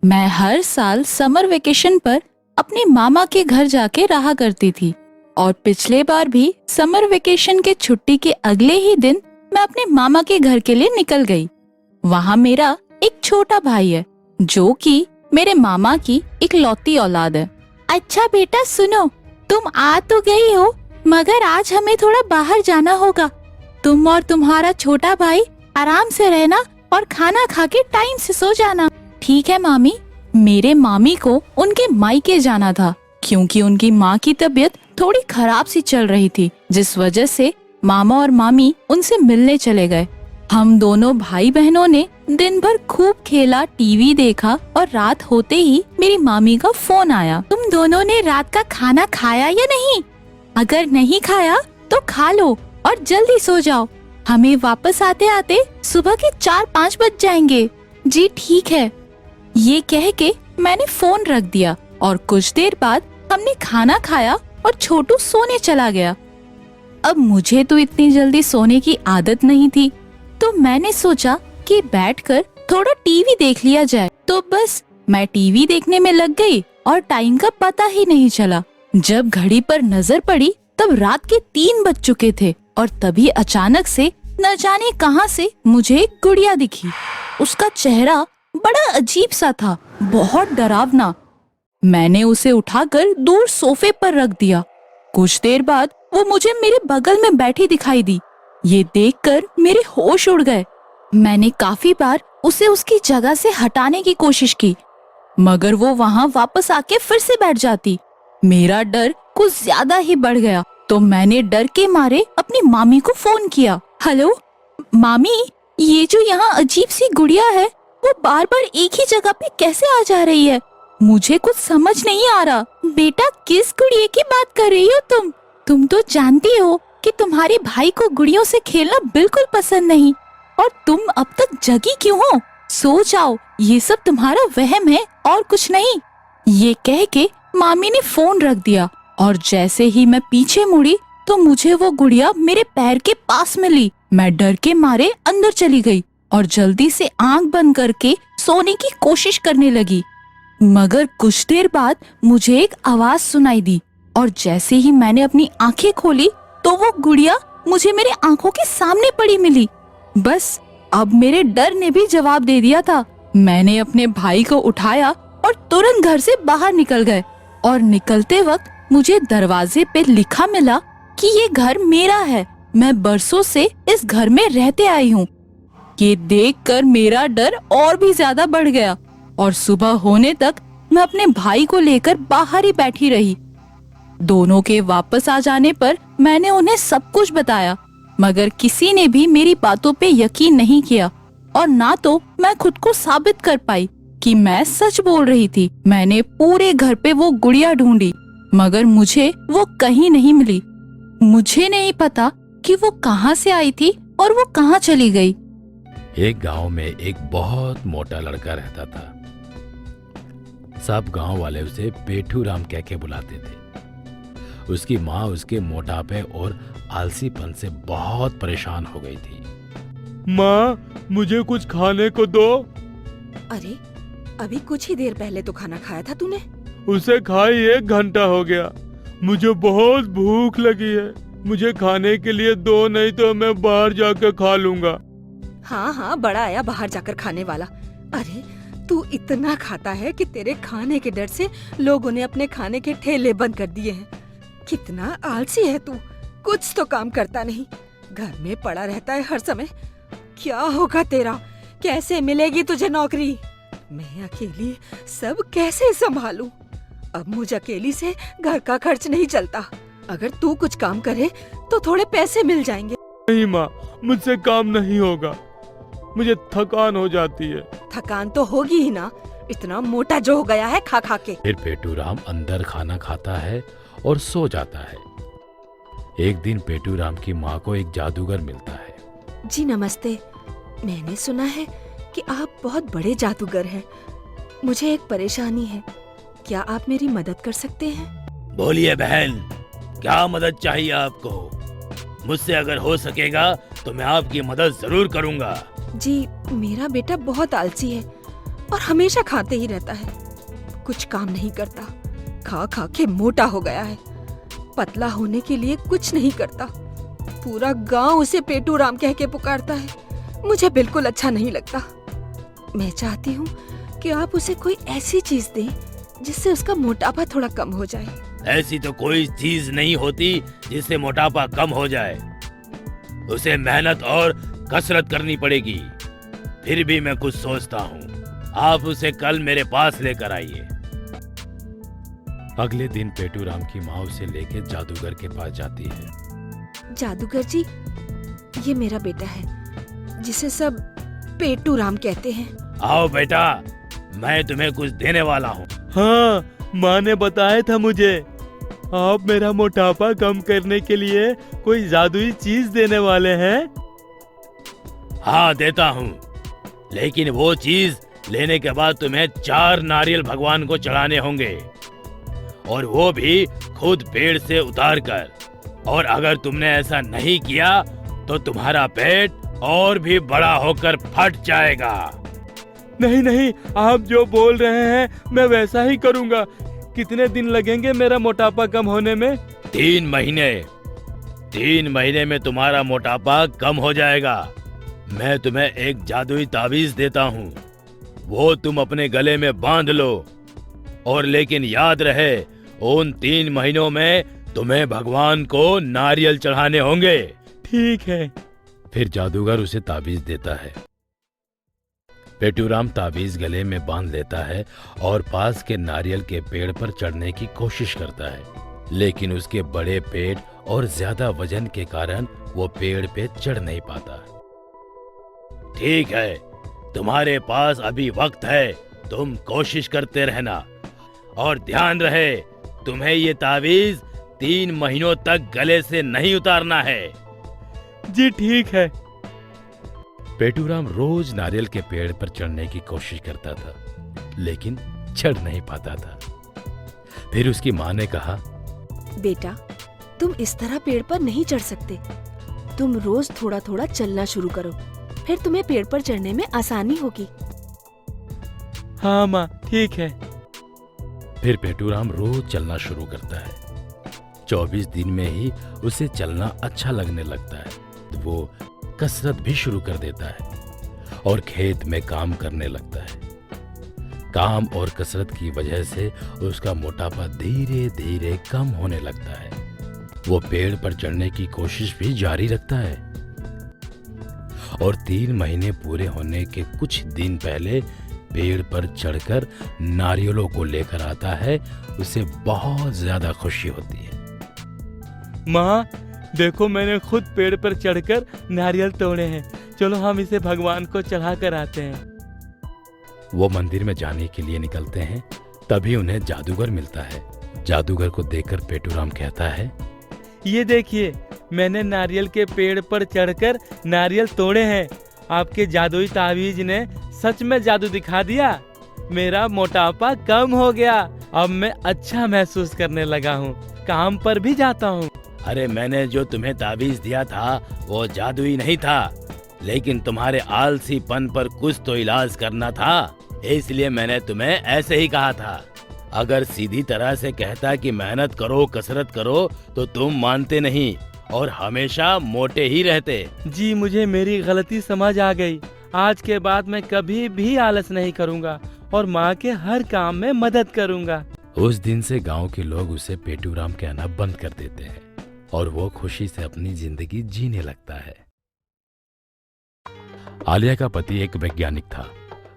मैं हर साल summer vacation पर अपने मामा के घर जाके रहा करती थी और पिछले बार भी समर वेकेशन के छुट्टी के अगले ही दिन मैं अपने मामा के घर के लिए निकल गई। वहाँ मेरा एक छोटा भाई है जो कि मेरे मामा की इकलौती औलाद है। अच्छा बेटा सुनो, तुम आ तो गई हो मगर आज हमें थोड़ा बाहर जाना होगा। तुम और तुम्हारा छोटा भाई आराम से रहना और खाना खा के टाइम से सो जाना। ठीक है मामी। मेरे मामी को उनके मायके जाना था क्योंकि उनकी माँ की तबीयत थोड़ी खराब सी चल रही थी, जिस वजह से मामा और मामी उनसे मिलने चले गए। हम दोनों भाई बहनों ने दिन भर खूब खेला, टीवी देखा और रात होते ही मेरी मामी का फोन आया। तुम दोनों ने रात का खाना खाया या नहीं? अगर नहीं खाया तो खा लो और जल्दी सो जाओ। हमें वापस आते आते सुबह के 4-5 बज जाएंगे। जी ठीक है। ये कह के मैंने फोन रख दिया और कुछ देर बाद हमने खाना खाया और छोटू सोने चला गया। अब मुझे तो इतनी जल्दी सोने की आदत नहीं थी, तो मैंने सोचा कि बैठकर थोड़ा टीवी देख लिया जाए। तो बस मैं टीवी देखने में लग गई और टाइम का पता ही नहीं चला। जब घड़ी पर नजर पड़ी तब रात के 3 बज चुके थे और तभी अचानक से न जाने कहां से मुझे एक गुड़िया दिखी। उसका चेहरा बड़ा अजीब सा था, बहुत डरावना। मैंने उसे उठाकर दूर सोफे पर रख दिया। कुछ देर बाद वो मुझे मेरे बगल में बैठी दिखाई दी। ये देखकर मेरे होश उड़ गए। मैंने काफी बार उसे उसकी जगह से हटाने की कोशिश की मगर वो वहाँ वापस आके फिर से बैठ जाती। मेरा डर कुछ ज्यादा ही बढ़ गया तो मैंने डर के मारे अपनी मामी को फोन किया। हेलो मामी, ये जो यहाँ अजीब सी गुड़िया है वो बार बार एक ही जगह पे कैसे आ जा रही है? मुझे कुछ समझ नहीं आ रहा। बेटा किस गुड़िया की बात कर रही हो तुम? तुम तो जानती हो कि तुम्हारे भाई को गुड़ियों से खेलना बिल्कुल पसंद नहीं और तुम अब तक जगी क्यों हो? सो जाओ, ये सब तुम्हारा वहम है और कुछ नहीं। ये कह के मामी ने फोन रख दिया और जैसे ही मैं पीछे मुड़ी तो मुझे वो गुड़िया मेरे पैर के पास मिली। मैं डर के मारे अंदर चली गई और जल्दी से आंख बंद करके सोने की कोशिश करने लगी। मगर कुछ देर बाद मुझे एक आवाज सुनाई दी और जैसे ही मैंने अपनी आंखें खोली तो वो गुड़िया मुझे मेरे आंखों के सामने पड़ी मिली। बस अब मेरे डर ने भी जवाब दे दिया था। मैंने अपने भाई को उठाया और तुरंत घर से बाहर निकल गए और निकलते वक्त मुझे दरवाजे पे लिखा मिला कि ये घर मेरा है, मैं बरसों से इस घर में रहते आई हूँ। ये देखकर मेरा डर और भी ज्यादा बढ़ गया और सुबह होने तक मैं अपने भाई को लेकर बाहर ही बैठी रही। दोनों के वापस आ जाने पर मैंने उन्हें सब कुछ बताया मगर किसी ने भी मेरी बातों पे यकीन नहीं किया और ना तो मैं खुद को साबित कर पाई कि मैं सच बोल रही थी। मैंने पूरे घर पे वो गुड़िया ढूंढी मगर मुझे वो कहीं नहीं मिली। मुझे नहीं पता कि वो कहाँ से आई थी और वो कहाँ चली गई। एक गांव में एक बहुत मोटा लड़का रहता था। सब गांव वाले उसे पेठू राम कह के बुलाते थे। उसकी माँ उसके मोटापे और आलसीपन से बहुत परेशान हो गई थी। माँ, मुझे कुछ खाने को दो। अरे अभी कुछ ही देर पहले तो खाना खाया था तूने। उसे खाई 1 घंटा हो गया। मुझे बहुत भूख लगी है। मुझे खाने के लिए दो, नहीं तो मैं बाहर जाकर खा लूंगा। हाँ हाँ, बड़ा आया बाहर जाकर खाने वाला। अरे तू इतना खाता है कि तेरे खाने के डर से लोगों ने अपने खाने के ठेले बंद कर दिए हैं। कितना आलसी है तू, कुछ तो काम करता नहीं, घर में पड़ा रहता है हर समय। क्या होगा तेरा? कैसे मिलेगी तुझे नौकरी? मैं अकेली सब कैसे संभालूं? अब मुझे अकेली से घर का खर्च नहीं चलता। अगर तू कुछ काम करे तो थोड़े पैसे मिल जाएंगे। नहीं माँ, मुझसे काम नहीं होगा। मुझे थकान हो जाती है। थकान तो होगी ही ना, इतना मोटा जो हो गया है खा खा के। फिर पेटू राम अंदर खाना खाता है और सो जाता है। एक दिन पेटू राम की माँ को एक जादूगर मिलता है। जी नमस्ते, मैंने सुना है कि आप बहुत बड़े जादूगर हैं। मुझे एक परेशानी है, क्या आप मेरी मदद कर सकते हैं? बोलिए बहन, क्या मदद चाहिए आपको? मुझसे अगर हो सकेगा तो मैं आपकी मदद जरूर करूंगा। जी मेरा बेटा बहुत आलसी है। और हमेशा खाते ही रहता है, कुछ काम नहीं करता, खा खा के मोटा हो गया है, पतला होने के लिए कुछ नहीं करता। पूरा गांव उसे पेटू राम कह के पुकारता है। मुझे बिल्कुल अच्छा नहीं लगता। मैं चाहती हूँ कि आप उसे कोई ऐसी चीज दें जिससे उसका मोटापा थोड़ा कम हो जाए। ऐसी तो कोई चीज नहीं होती जिससे मोटापा कम हो जाए। उसे मेहनत और कसरत करनी पड़ेगी। फिर भी मैं कुछ सोचता हूँ, आप उसे कल मेरे पास लेकर आइए। अगले दिन पेटू राम की माँ उसे लेके जादूगर के पास जाती है। जादूगर जी, ये मेरा बेटा है जिसे सब पेटू राम कहते हैं। आओ बेटा, मैं तुम्हें कुछ देने वाला हूँ। हाँ, माँ ने बताया था मुझे आप मेरा मोटापा कम करने के लिए कोई जादुई चीज देने वाले हैं। हाँ देता हूँ, लेकिन वो चीज लेने के बाद तुम्हें 4 नारियल भगवान को चढ़ाने होंगे, और वो भी खुद पेड़ से उतार कर। और अगर तुमने ऐसा नहीं किया तो तुम्हारा पेट और भी बड़ा होकर फट जाएगा। नहीं नहीं, आप जो बोल रहे हैं मैं वैसा ही करूँगा। कितने दिन लगेंगे मेरा मोटापा कम होने में? 3 महीने। 3 महीने में तुम्हारा मोटापा कम हो जाएगा। मैं तुम्हें एक जादुई ताबीज देता हूँ, वो तुम अपने गले में बांध लो। और लेकिन याद रहे, उन 3 महीनों में तुम्हें भगवान को नारियल चढ़ाने होंगे। ठीक है। फिर जादूगर उसे ताबीज देता है। पेटूराम ताबीज गले में बांध लेता है और पास के नारियल के पेड़ पर चढ़ने की कोशिश करता है, लेकिन उसके बड़े पेट और ज्यादा वजन के कारण वो पेड़ पे चढ़ नहीं पाता। ठीक है, तुम्हारे पास अभी वक्त है, तुम कोशिश करते रहना। और ध्यान रहे, तुम्हें ये ताबीज 3 महीनों तक गले से नहीं उतारना है। जी ठीक है। पेटूराम रोज नारियल के पेड़ पर चढ़ने की कोशिश करता था, लेकिन चढ़ नहीं पाता था। फिर उसकी माँ ने कहा, बेटा, तुम इस तरह पेड़ पर नहीं चढ़ सकते। तुम रोज थोड़ा थोड़ा चलना शुरू करो, फिर तुम्हें पेड़ पर चढ़ने में आसानी होगी। हाँ माँ, ठीक है। फिर पेटूराम रोज चलना शुरू करता है। 24 दिन में ही उसे चलना अच्छा लगने लगता है। वो कसरत भी शुरू कर देता है और खेत में काम करने लगता है। काम और कसरत की वजह से उसका मोटापा धीरे धीरे कम होने लगता है। वो पेड़ पर चढ़ने की कोशिश भी जारी रखता है और 3 महीने पूरे होने के कुछ दिन पहले पेड़ पर चढ़कर नारियलों को लेकर आता है। उसे बहुत ज्यादा खुशी होती है। माँ देखो, मैंने खुद पेड़ पर चढ़कर नारियल तोड़े हैं। चलो हम इसे भगवान को चढ़ा कर आते हैं। वो मंदिर में जाने के लिए निकलते हैं, तभी उन्हें जादूगर मिलता है। जादूगर को देखकर पेटूराम कहता है, ये देखिए, मैंने नारियल के पेड़ पर चढ़कर नारियल तोड़े हैं। आपके जादुई ताबीज ने सच में जादू दिखा दिया। मेरा मोटापा कम हो गया। अब मैं अच्छा महसूस करने लगा हूँ, काम पर भी जाता हूँ। अरे मैंने जो तुम्हें ताबीज दिया था वो जादुई नहीं था, लेकिन तुम्हारे आलसीपन पर कुछ तो इलाज करना था, इसलिए मैंने तुम्हें ऐसे ही कहा था। अगर सीधी तरह से कहता कि मेहनत करो, कसरत करो, तो तुम मानते नहीं और हमेशा मोटे ही रहते। जी, मुझे मेरी गलती समझ आ गई। आज के बाद मैं कभी भी आलस नहीं करूँगा और माँ के हर काम में मदद करूँगा। उस दिन से गांव के लोग उसे पेटूराम कहना बंद कर देते हैं और वो खुशी से अपनी जिंदगी जीने लगता है। आलिया का पति एक वैज्ञानिक था।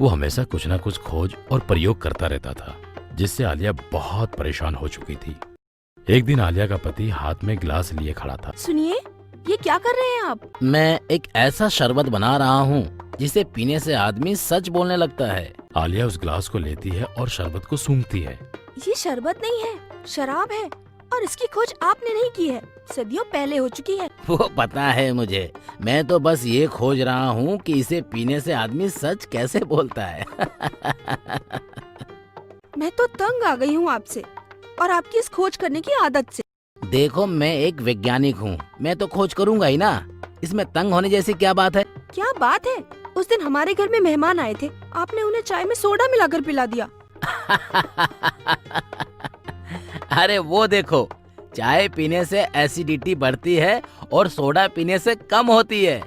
वो हमेशा कुछ ना कुछ खोज और प्रयोग करता रहता था, जिससे आलिया बहुत परेशान हो चुकी थी। एक दिन आलिया का पति हाथ में गिलास लिए खड़ा था। सुनिए, ये क्या कर रहे हैं आप? मैं एक ऐसा शरबत बना रहा हूँ जिसे पीने से आदमी सच बोलने लगता है। आलिया उस गिलास को लेती है और शरबत को सूंघती है। ये शरबत नहीं है, शराब है, और इसकी खोज आपने नहीं की है, सदियों पहले हो चुकी है। वो पता है मुझे, मैं तो बस ये खोज रहा हूँ कि इसे पीने से आदमी सच कैसे बोलता है। मैं तो तंग आ गई हूँ आपसे और आपकी इस खोज करने की आदत से। देखो, मैं एक वैज्ञानिक हूँ, मैं तो खोज करूँगा ही ना। इसमें तंग होने जैसी क्या बात है? क्या बात है? उस दिन हमारे घर में मेहमान आए थे, आपने उन्हें चाय में सोडा मिलाकर पिला दिया। अरे वो देखो, चाय पीने से एसिडिटी बढ़ती है और सोडा पीने से कम होती है।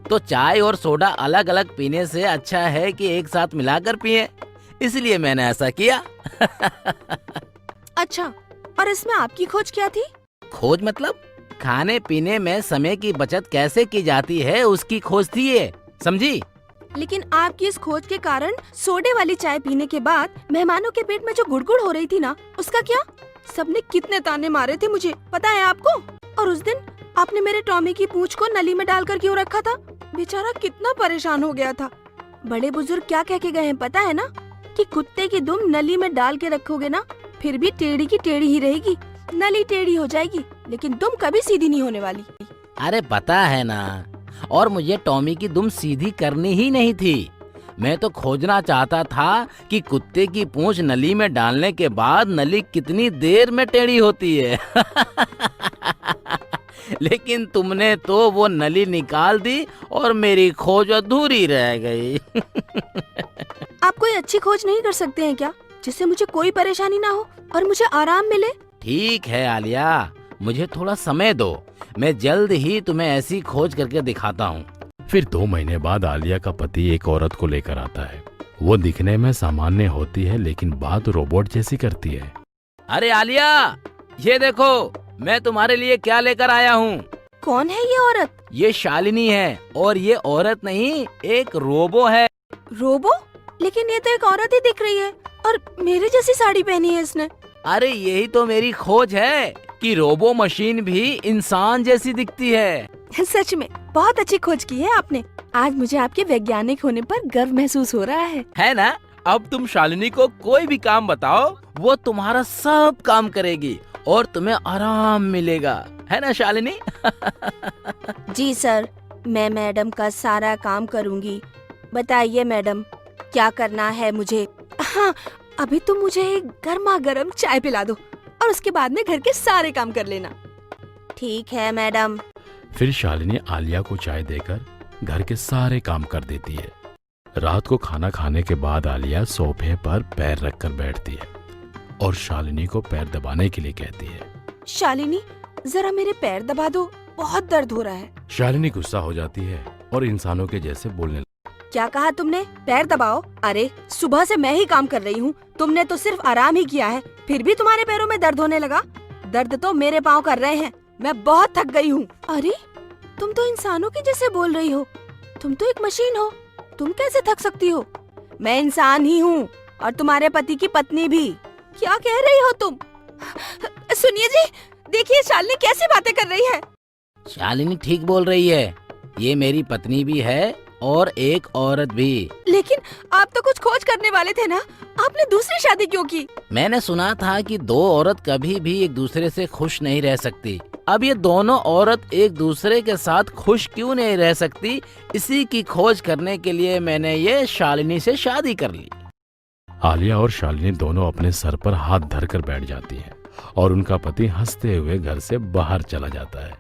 तो चाय और सोडा अलग अलग पीने से अच्छा है कि एक साथ मिलाकर पिए, इसलिए मैंने ऐसा किया। अच्छा, और इसमें आपकी खोज क्या थी? खोज मतलब खाने पीने में समय की बचत कैसे की जाती है उसकी खोज थी ये, समझी? लेकिन आपकी इस खोज के कारण सोडे वाली चाय पीने के बाद मेहमानों के पेट में जो गुड़गुड़ हो रही थी ना, उसका क्या? सबने कितने ताने मारे थे मुझे, पता है आपको? और उस दिन आपने मेरे टॉमी की पूंछ को नली में डालकर क्यों रखा था? बेचारा कितना परेशान हो गया था। बड़े बुजुर्ग क्या कह के गए हैं पता है ना, कि कुत्ते की दुम नली में डाल के रखोगे ना, फिर भी टेढ़ी की टेढ़ी ही रहेगी। नली टेढ़ी हो जाएगी लेकिन दुम कभी सीधी नहीं होने वाली। अरे पता है ना, और मुझे टॉमी की दुम सीधी करनी ही नहीं थी। मैं तो खोजना चाहता था कि कुत्ते की पूंछ नली में डालने के बाद नली कितनी देर में टेढ़ी होती है। लेकिन तुमने तो वो नली निकाल दी और मेरी खोज अधूरी रह गई। आप कोई अच्छी खोज नहीं कर सकते हैं क्या, जिससे मुझे कोई परेशानी ना हो और मुझे आराम मिले? ठीक है आलिया, मुझे थोड़ा समय दो, मैं जल्द ही तुम्हें ऐसी खोज करके दिखाता हूँ। फिर 2 महीने बाद आलिया का पति एक औरत को लेकर आता है। वो दिखने में सामान्य होती है लेकिन बात रोबोट जैसी करती है। अरे आलिया, ये देखो मैं तुम्हारे लिए क्या लेकर आया हूँ। कौन है ये औरत? ये शालिनी है, और ये औरत नहीं, एक रोबो है। रोबो? लेकिन ये तो एक औरत ही दिख रही है और मेरे जैसी साड़ी पहनी है इसने। अरे यही तो मेरी खोज है कि रोबो मशीन भी इंसान जैसी दिखती है। सच में बहुत अच्छी खोज की है आपने। आज मुझे आपके वैज्ञानिक होने पर गर्व महसूस हो रहा है ना? अब तुम शालिनी को कोई भी काम बताओ, वो तुम्हारा सब काम करेगी और तुम्हें आराम मिलेगा, है ना शालिनी? जी सर, मैं मैडम का सारा काम करूंगी। बताइए मैडम, क्या करना है मुझे? हाँ, अभी तुम मुझे एक गर्मा गर्म चाय पिला दो और उसके बाद में घर के सारे काम कर लेना। ठीक है मैडम। फिर शालिनी आलिया को चाय देकर घर के सारे काम कर देती है। रात को खाना खाने के बाद आलिया सोफे पर पैर रखकर बैठती है और शालिनी को पैर दबाने के लिए कहती है। शालिनी, जरा मेरे पैर दबा दो, बहुत दर्द हो रहा है। शालिनी गुस्सा हो जाती है और इंसानों के जैसे बोलने क्या कहा तुमने? पैर दबाओ? अरे सुबह से मैं ही काम कर रही हूँ, तुमने तो सिर्फ आराम ही किया है, फिर भी तुम्हारे पैरों में दर्द होने लगा। दर्द तो मेरे पाँव कर रहे हैं, मैं बहुत थक गई हूँ। अरे तुम तो इंसानों के जैसे बोल रही हो, तुम तो एक मशीन हो, तुम कैसे थक सकती हो? मैं इंसान ही हूँ और तुम्हारे पति की पत्नी भी। क्या कह रही हो तुम? सुनिए जी, देखिए शालिनी कैसी बातें कर रही है। शालिनी ठीक बोल रही है, ये मेरी पत्नी भी है और एक औरत भी। लेकिन आप तो कुछ खोज करने वाले थे ना, आपने दूसरी शादी क्यों की? मैंने सुना था कि 2 औरत कभी भी एक दूसरे से खुश नहीं रह सकती। अब ये दोनों औरत एक दूसरे के साथ खुश क्यों नहीं रह सकती, इसी की खोज करने के लिए मैंने ये शालिनी से शादी कर ली। आलिया और शालिनी दोनों अपने सर पर हाथ धरकर बैठ जाती हैं और उनका पति हंसते हुए घर से बाहर चला जाता है।